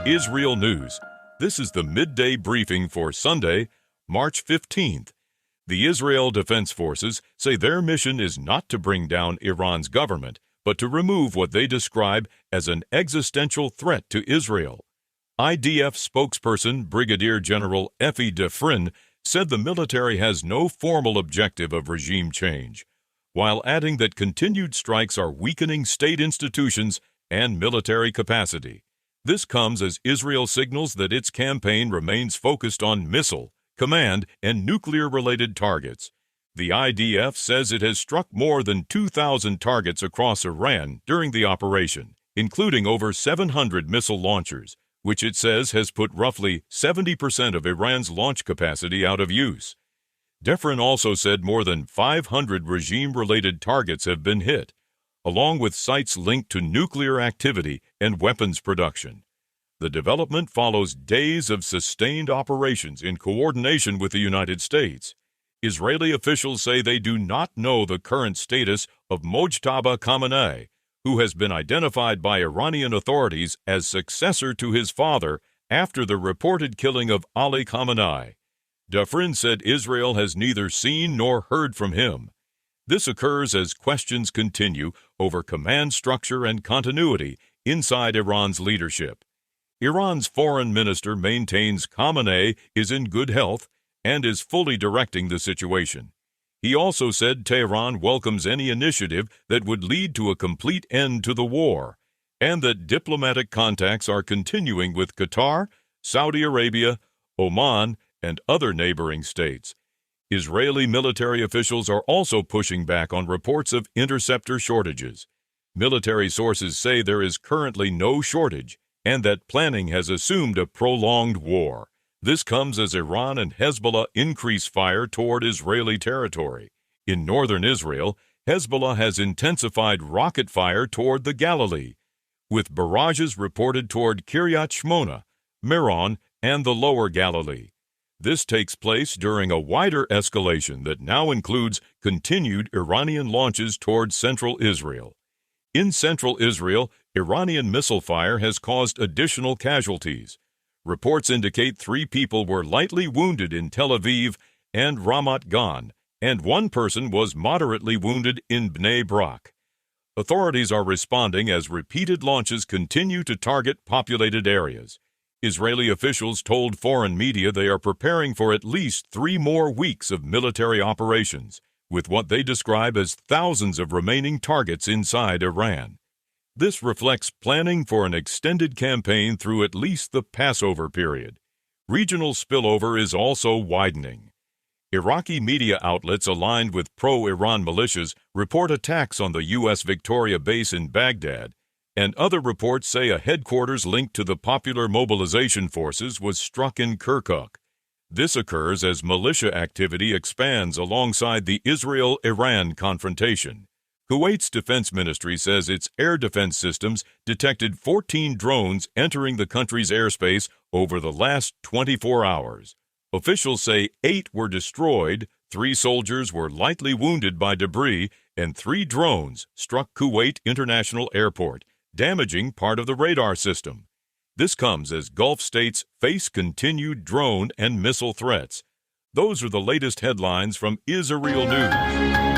IsReal News. This is the midday briefing for Sunday, March 15th. The Israel Defense Forces say their mission is not to bring down Iran's government, but to remove what they describe as an existential threat to Israel. IDF spokesperson Brigadier General Effie Defrin said the military has no formal objective of regime change, while adding that continued strikes are weakening state institutions and military capacity. This comes as Israel signals that its campaign remains focused on missile, command, and nuclear-related targets. The IDF says it has struck more than 2,000 targets across Iran during the operation, including over 700 missile launchers, which it says has put roughly 70% of Iran's launch capacity out of use. Defrin also said more than 500 regime-related targets have been hit, along with sites linked to nuclear activity and weapons production. The development follows days of sustained operations in coordination with the United States. Israeli officials say they do not know the current status of Mojtaba Khamenei, who has been identified by Iranian authorities as successor to his father after the reported killing of Ali Khamenei. Defrin said Israel has neither seen nor heard from him. This occurs as questions continue over command structure and continuity inside Iran's leadership. Iran's foreign minister maintains Khamenei is in good health and is fully directing the situation. He also said Tehran welcomes any initiative that would lead to a complete end to the war, and that diplomatic contacts are continuing with Qatar, Saudi Arabia, Oman, and other neighboring states. Israeli military officials are also pushing back on reports of interceptor shortages. Military sources say there is currently no shortage and that planning has assumed a prolonged war. This comes as Iran and Hezbollah increase fire toward Israeli territory. In northern Israel, Hezbollah has intensified rocket fire toward the Galilee, with barrages reported toward Kiryat Shmona, Meron, and the lower Galilee. This takes place during a wider escalation that now includes continued Iranian launches toward central Israel. In central Israel, Iranian missile fire has caused additional casualties. Reports indicate 3 people were lightly wounded in Tel Aviv and Ramat Gan, and 1 person was moderately wounded in Bnei Brak. Authorities are responding as repeated launches continue to target populated areas. Israeli officials told foreign media they are preparing for at least 3 more weeks of military operations, with what they describe as thousands of remaining targets inside Iran. This reflects planning for an extended campaign through at least the Passover period. Regional spillover is also widening. Iraqi media outlets aligned with pro-Iran militias report attacks on the U.S. Victoria base in Baghdad, and other reports say a headquarters linked to the Popular Mobilization Forces was struck in Kirkuk. This occurs as militia activity expands alongside the Israel-Iran confrontation. Kuwait's defense ministry says its air defense systems detected 14 drones entering the country's airspace over the last 24 hours. Officials say 8 were destroyed, 3 soldiers were lightly wounded by debris, and 3 drones struck Kuwait International Airport, damaging part of the radar system. This comes as Gulf states face continued drone and missile threats. Those are the latest headlines from IsReal News.